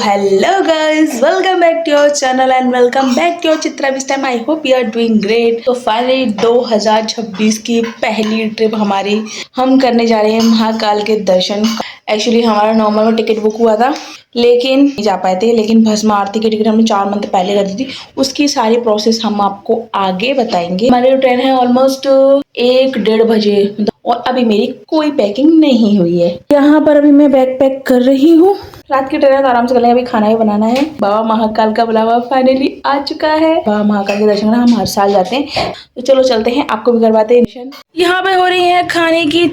Hello guys, welcome back to your channel and welcome back to your Chitra this time. I hope you are doing great. तो finally 2026 की पहली trip हमारी हम करने जा रहे हैं महाकाल के दर्शन। एक्चुअली हमारा नॉर्मल में टिकट बुक हुआ था लेकिन नहीं जा पाए थे, लेकिन भस्म आरती की टिकट हमने 4 मंथ पहले कर दी थी। उसकी सारी प्रोसेस हम आपको आगे बताएंगे। हमारी ट्रेन है ऑलमोस्ट 1-1:30 बजे और अभी मेरी कोई पैकिंग नहीं हुई है। यहाँ पर अभी मैं बैग पैक कर रही हूँ। रात की ट्रेन है तो आराम से कर लेंगे। अभी खाना भी बनाना है। बाबा महाकाल का बुलावा फाइनली आ चुका है। बाबा महाकाल के दर्शन हम हर साल जाते हैं, तो चलो चलते हैं, आपको भी करवाते हैं। यहाँ पे हो रही है खाने की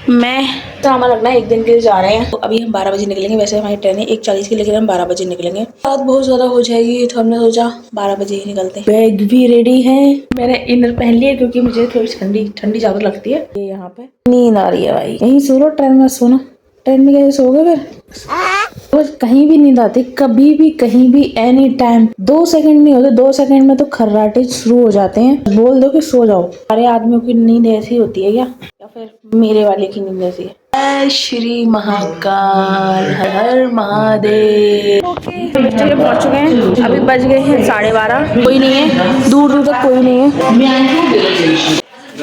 मैं सामान रखना है, 1 दिन के लिए जा रहे हैं। तो अभी हम 12 बजे निकलेंगे। वैसे हमारी ट्रेन है 1:40 की, लेकिन हम 12 बजे निकलेंगे। रात बहुत ज्यादा हो जाएगी तो हमने सोचा 12 बजे ही निकलते हैं। बैग भी रेडी है। मैंने इनर पहन लिया क्योंकि मुझे थोड़ी ठंडी ज्यादा लगती है। ये यहाँ पे नींद आ रही है भाई। यहीं सो लो, ट्रेन में सोना। ट्रेन में कैसे सोओगे फिर? तो कहीं भी नींद आती, कभी भी कहीं भी एनी टाइम। 2 सेकंड नहीं होते, 2 सेकंड में तो खर्राटे शुरू हो जाते हैं। बोल दो कि सो जाओ। सारे आदमियों की नींद ऐसी होती है क्या, या फिर मेरे वाले की नींद ऐसी है? जय श्री महाकाल, हर हर महादेव। जगह पहुंच चुके हैं। अभी बज गए हैं 12:30। कोई नहीं है, दूर दूर तक कोई नहीं है।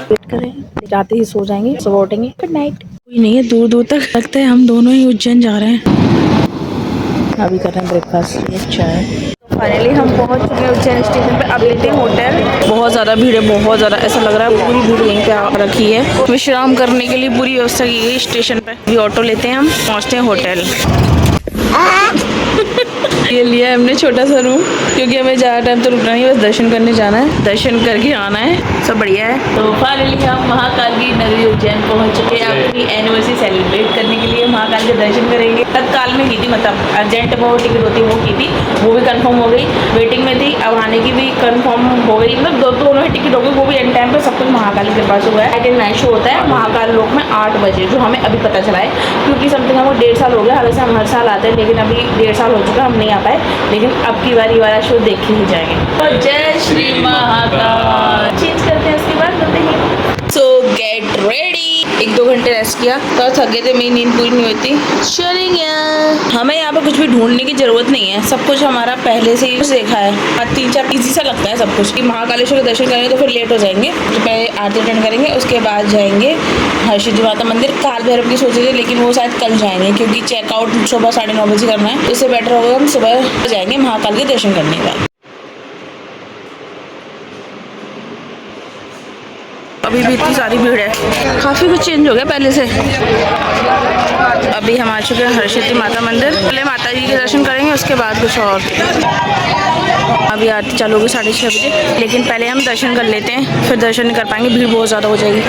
वेट करें, जाते ही सो जाएंगे, सुबह उठेंगे। Good night. कोई नहीं है दूर दूर तक। लगता है हम दोनों ही उज्जैन जा रहे हैं। अभी कर रहे हैं ब्रेकफास्ट, चाय। फाइनली हम पहुंच चुके हैं उज्जैन स्टेशन पे। अब लेते हैं होटल। बहुत ज़्यादा भीड़ है, बहुत ज़्यादा। ऐसा लग रहा है पूरी भीड़ यहीं पे आ रखी है। विश्राम करने के लिए पूरी व्यवस्था की गई स्टेशन पे। अभी ऑटो लेते हैं, हम पहुँचते हैं होटल। ये लिया है हमने छोटा सा रूम, क्योंकि हमें ज़्यादा टाइम तो रुकना नहीं, बस दर्शन करने जाना है, दर्शन करके आना है। सब बढ़िया है। तो फाइनली हम महाकाल की नगरी उज्जैन पहुंच चुके हैं। अपनी एनिवर्सरी सेलिब्रेट करने के लिए महाकाल के दर्शन करेंगे। तत्काल में की थी, मतलब अर्जेंट वो टिकट होती वो की थी, वो भी कन्फर्म हो गई। वेटिंग में थी, अब आने की भी कन्फर्म हो गई। मतलब दोनों ही टिकट हो गई, वो भी एंड टाइम पर। सब कुछ महाकाल के पास हुआ है। लाइट एंड नाइट शो होता है महाकाल लोक में 8 बजे, जो हमें अभी पता चला है, क्योंकि समथिंग हमको 1.5 साल हो गया। हालांकि हम हर साल आते हैं, लेकिन अभी 1.5 साल हो चुका, हम नहीं आ पाए। लेकिन अब की बारी वाला शो देख ही जाएंगे। तो जय श्री महाकाल। चेंज करते हैं, उसके बाद करते हैं। सो गेट रेडी। 1-2 घंटे रेस्ट किया तो थक गए थे, मेरी नींद पूरी नहीं होती। चलेंगे। हमें यहाँ पे कुछ भी ढूंढने की जरूरत नहीं है, सब कुछ हमारा पहले से ही देखा है। 3-4 इजी सा लगता है सब कुछ। महाकालेश्वर के दर्शन करेंगे तो फिर लेट हो जाएंगे, तो पहले आरती अटेंड करेंगे, उसके बाद जाएंगे हरसिद्धि माता मंदिर। काल भैरव की सोचे थे, लेकिन वो शायद कल जाएंगे, क्योंकि चेकआउट सुबह 9:30 बजे करना है। तो इससे बेटर होगा हम सुबह जाएंगे महाकाल के दर्शन करने के बाद। अभी भी इतनी सारी भीड़ है, काफ़ी कुछ चेंज हो गया पहले से। अभी हम आ चुके हैं हरसिद्धि माता मंदिर। पहले माता जी के दर्शन करेंगे, उसके बाद कुछ और। अभी आरती चालू होगी 6:30 बजे, लेकिन पहले हम दर्शन कर लेते हैं, फिर दर्शन नहीं कर पाएंगे, भीड़ बहुत ज़्यादा हो जाएगी।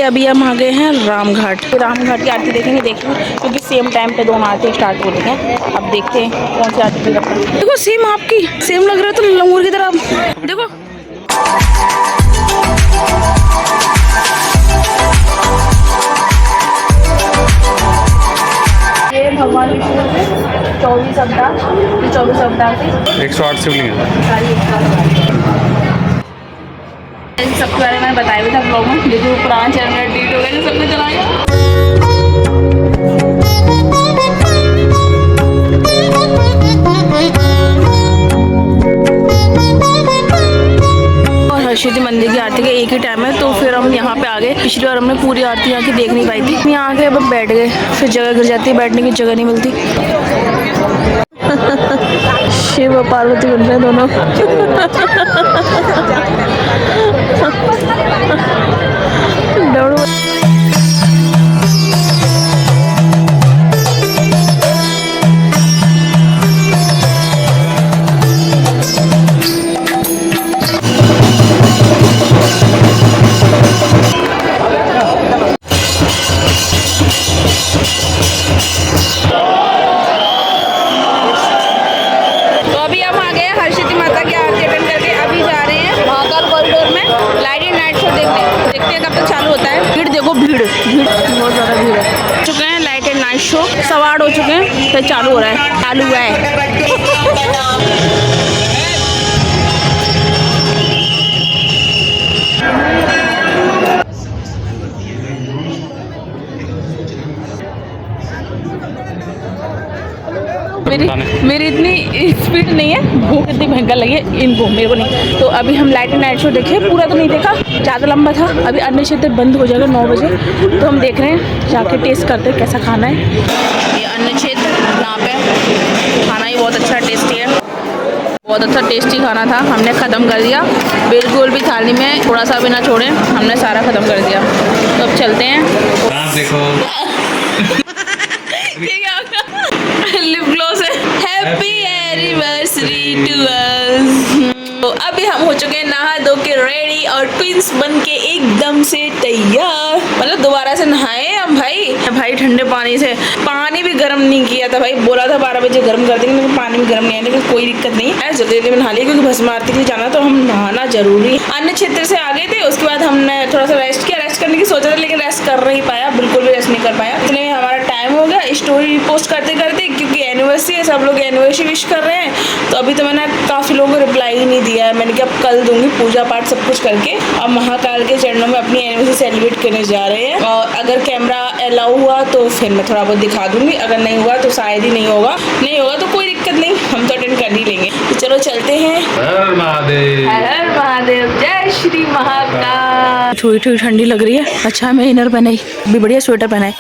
अभी हम आ गए हैं रामघाट। रामघाट की आरती देखेंगे, क्योंकि सेम टाइम पे दोनों आरती स्टार्ट हो रही हैं। अब देखते हैं कौन सी आरती करते हैं। देखो सेम, आपकी सेम लग रहा है तो लंगूर की तरह। देखो ये भगवान विष्णु के 24 अवतार, 24 अवतार से 108 शिवलिंग सबके बारे में बताया भी था ब्लॉग में, लेकिन पुराना चैनल डिलीट हो गया जो सबने चलाया। और हरसिद्धि मंदिर की आरती का एक ही टाइम है, तो फिर हम यहाँ पे आ गए। पिछली बार हमने पूरी आरती यहाँ की देख नहीं पाई थी। यहाँ आके अब बैठ गए, फिर जगह गिर जाती है, बैठने की जगह नहीं मिलती। शिव और पार्वती बन रहे हैं दोनों। सवा 8 हो चुके हैं, तो चालू हो रहा है, चालू हुआ है। मेरी इतनी स्पीड नहीं है, भूख इतनी भयंकर लगी है इनको, मेरे को नहीं। तो अभी हम लाइट एंड नाइट शो देखे, पूरा तो नहीं देखा, ज़्यादा लंबा था। अभी अन्न क्षेत्र बंद हो जाएगा 9 बजे, तो हम देख रहे हैं, जाके टेस्ट करते हैं कैसा खाना है। ये अन्न क्षेत्र, यहाँ पे खाना ही बहुत अच्छा टेस्टी है, बहुत अच्छा टेस्टी खाना था। हमने ख़त्म कर दिया, बिल्कुल भी थाली में थोड़ा सा भी ना छोड़े, हमने सारा ख़त्म कर दिया। तो अब चलते हैं। देखो लिप ग्लॉस है, हैप्पी एनिवर्सरी टू अस। तो अभी हम हो चुके हैं नहा धो के रेडी और ट्विंस बन के एकदम से तैयार। मतलब दोबारा से नहाए हम भाई ठंडे पानी से, पानी भी गर्म नहीं किया था भाई, बोला था 12 बजे गर्म कर देंगे, लेकिन पानी भी गर्म नहीं आया, लेकिन कोई दिक्कत नहीं है, जल्दी जल्दी में नहा लिया, क्योंकि भस्म आरती के लिए जाना, तो हम नहाना जरूरी। अन्य क्षेत्र से आ गए थे, उसके बाद हमने थोड़ा सा रेस्ट किया, रेस्ट करने की सोचा था, लेकिन रेस्ट कर नहीं पाया, बिल्कुल भी रेस्ट नहीं कर पाया। इतने में हमारा टाइम हो गया स्टोरी पोस्ट करते करते, क्योंकि एनिवर्सरी है, सब लोग एनिवर्सरी विश कर रहे हैं। तो अभी तो मैंने काफ़ी लोगों को रिप्लाई ही नहीं दिया है, मैंने कहा अब कल दूंगी, पूजा पाठ सब कुछ करके। अब महाकाल के चरणों में अपनी एनिवर्सरी सेलिब्रेट करने जा रहे हैं, और अगर कैमरा अलाउ हुआ तो फिर मैं थोड़ा बहुत दिखा दूंगी, अगर नहीं हुआ तो शायद ही नहीं होगा तो कोई दिक्कत नहीं, हम तो अटेंड कर ही लेंगे। तो चलो चलते हैं। हर हर महादेव, हर हर महादेव, जय श्री महाकाल। थोड़ी थोड़ी ठंडी लग रही है। अच्छा मैं इनर पहनाई, भी बढ़िया स्वेटर पहना है।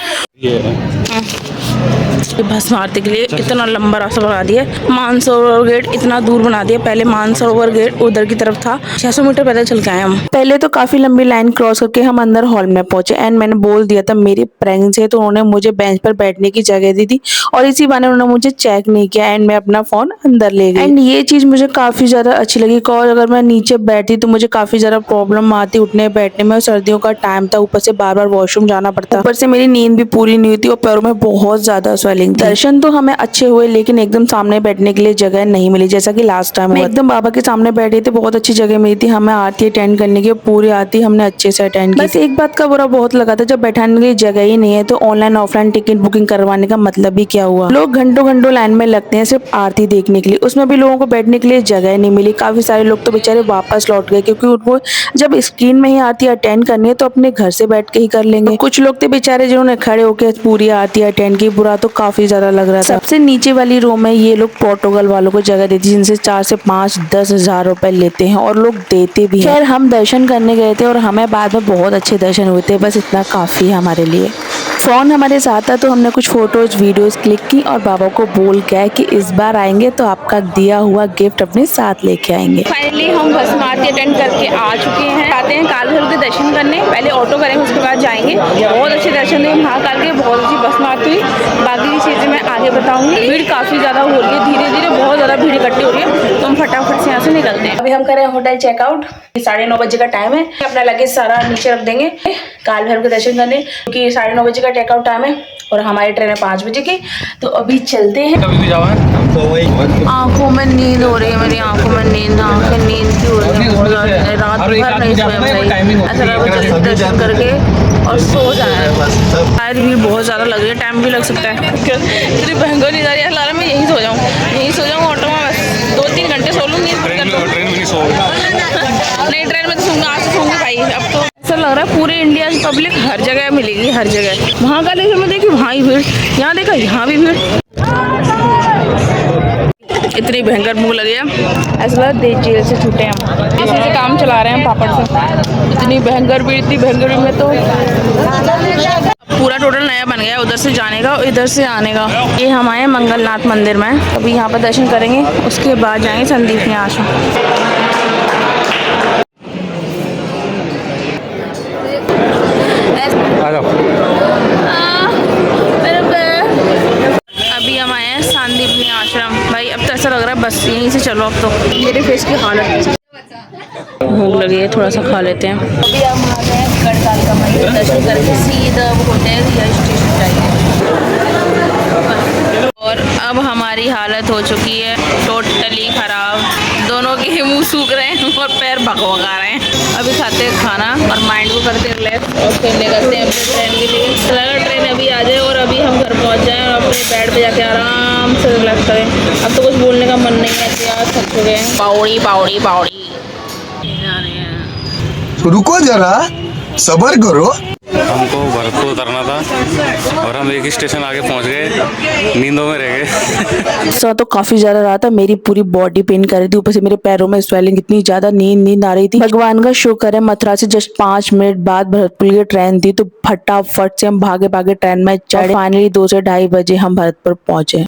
भस्म आरती के लिए इतना लंबा रास्ता बना दिया, मानसरोवर गेट इतना दूर बना दिया। पहले मानसरोवर गेट उधर की तरफ था, 600 मीटर पैदल चल के आए हम। पहले तो काफी लंबी लाइन क्रॉस करके हम अंदर हॉल में पहुंचे, एंड मैंने बोल दिया था मेरी प्रेगनेंसी है, तो उन्होंने मुझे बेंच पर बैठने की जगह दी थी, और इसी बहाने उन्होंने मुझे चेक नहीं किया, एंड मैं अपना फोन अंदर ले गई। एंड ये चीज मुझे काफी ज्यादा अच्छी लगी, और अगर मैं नीचे बैठी तो मुझे काफी ज्यादा प्रॉब्लम आती उठने बैठने में, और सर्दियों का टाइम था, ऊपर से बार बार वॉशरूम जाना पड़ता, ऊपर से मेरी नींद भी पूरी नहीं हुई थी, और पैरों में बहुत ज्यादा स्वेलिंग। दर्शन तो हमें अच्छे हुए, लेकिन एकदम सामने बैठने के लिए जगह नहीं मिली, जैसा कि लास्ट टाइम हुआ। एकदम बाबा के सामने बैठी थी, बहुत अच्छी जगह मिली थी हमें आरती अटेंड करने की, पूरी आरती हमने अच्छे से अटेंड की। बस एक बात का बुरा बहुत लगा था, जब बैठाने के लिए जगह ही नहीं है, तो ऑनलाइन ऑफलाइन टिकट बुकिंग करवाने का मतलब भी क्या हुआ। लोग घंटों घंटों लाइन में लगते हैं सिर्फ आरती देखने के लिए, उसमें भी लोगों को बैठने के लिए जगह नहीं मिली। काफी सारे लोग तो बेचारे वापस लौट गए, क्योंकि उनको जब स्क्रीन में ही आरती अटेंड करनी है तो अपने घर से बैठ के ही कर लेंगे। कुछ लोग थे बेचारे जिन्होंने खड़े होकर पूरी आरती अटेंड की, बुरा तो काफी ज्यादा लग रहा था। सबसे नीचे वाली रो में ये लोग पोर्टुगल वालों को जगह देती, जिनसे 4 से 5 10 हजार रुपए लेते हैं, और लोग देते भी हैं। खैर हम दर्शन करने गए थे, और हमें बाद में बहुत अच्छे दर्शन हुए थे, बस इतना काफी है हमारे लिए। फोन हमारे साथ था, तो हमने कुछ फोटोज वीडियोस क्लिक की, और बाबा को बोल गए कि इस बार आएंगे तो आपका दिया हुआ गिफ्ट अपने साथ लेके आएंगे। फाइनली हम भस्म आरती अटेंड करके आ चुके हैं। आते हैं काल भैरव के दर्शन करने, पहले ऑटो करेंगे, उसके बाद जाएंगे। बहुत अच्छे दर्शन हुए महाकाल के, बहुत अच्छी भस्म आरती हुई। बाकी चीजें मैं आगे बताऊंगी। भीड़ काफी ज्यादा हो रही है, धीरे धीरे बहुत ज्यादा भीड़ इकट्ठी हो रही है, तो हम फटाफट से यहाँ से निकलते हैं। अभी हम करें होटल चेकआउट, 9:30 बजे का टाइम है। अपना लगेज सारा नीचे रख देंगे काल भैरव के दर्शन करने, क्योंकि 9:30 बजे का टेकआउट टाइम है, और हमारी ट्रेन है 5 बजे की। तो अभी चलते हैं। आंखों में नींद हो रही है, मेरी आंखों में नींद, आंखें नींद की हो रही है, रात भर नहीं सोया भाई, ऐसा लगा दर्शन करके और सो जाए। शायद भीड़ बहुत ज्यादा लग रही है, टाइम भी लग सकता है, इतनी भयंकर नींद आ रही है। ला मैं यहीं सो जाऊँ ऑटो में, बस 2-3 घंटे सो लूँगी। नहीं ट्रेन में तो सोऊंगा, आज सोऊंगी भाई। अब तो ऐसा लग रहा है पूरे इंडिया की पब्लिक हर जगह मिलेगी, हर जगह। महाकाल में देखी वहाँ ही भीड़, यहाँ देखा यहाँ भी भीड़, इतनी भयंकर भूख लगी है, ऐसा लगा देश जेल से छूटे हम, इसी से काम चला रहे हैं पापड़ से। इतनी भयंकर भीड़ में तो पूरा टोटल नया बन गया, उधर से जाने का और इधर से आने का। ये हम आए मंगलनाथ मंदिर में, अभी यहाँ पर दर्शन करेंगे, उसके बाद जाएंगे संदीपनी आश्रम। अभी हम आए हैं संदीपनी आश्रम। भाई अब तो ऐसा लग रहा है बस यहीं से चलो, अब तो मेरे फेस की हालत, भूख लगी है, थोड़ा सा खा लेते हैं। अभी हम आ गए हैं गढ़काल का मंदिर, दर्शन करके सीधा होटल या स्टेशन जाएंगे। और अब हमारी हमारी हालत हो चुकी है टोटली खराब। दोनों के मुंह सूख रहे हैं और पैर भगभगा रहे हैं। अभी खाते हैं खाना और माइंड को करते हैं रिलैक्स और फिर निकलते हैं अपने ट्रेन के लिए। लगा ट्रेन अभी आ जाए और अभी हम घर पहुंच जाएं और अपने बेड पे जाके आराम से रिलैक्स करें। अब तो कुछ बोलने का मन नहीं है, यार थक चुके हैं। पाउड़ी पाउड़ी पाउड़ी रुको जरा, सब्र करो। हमको भरतपुर उतरना था और हम एक ही स्टेशन आगे पहुंच गए, नींदों में रह गए। गुस्सा तो काफी ज्यादा रहा था, मेरी पूरी बॉडी पेन कर रही थी, ऊपर से मेरे पैरों में स्वेलिंग, इतनी ज्यादा नींद आ रही थी। भगवान का शुक्र है मथुरा से जस्ट 5 मिनट बाद भरतपुर की ट्रेन थी, तो फटाफट से हम भागे भागे ट्रेन में चढ़े। फाइनली 2 से 2:30 बजे हम भरतपुर पहुंचे।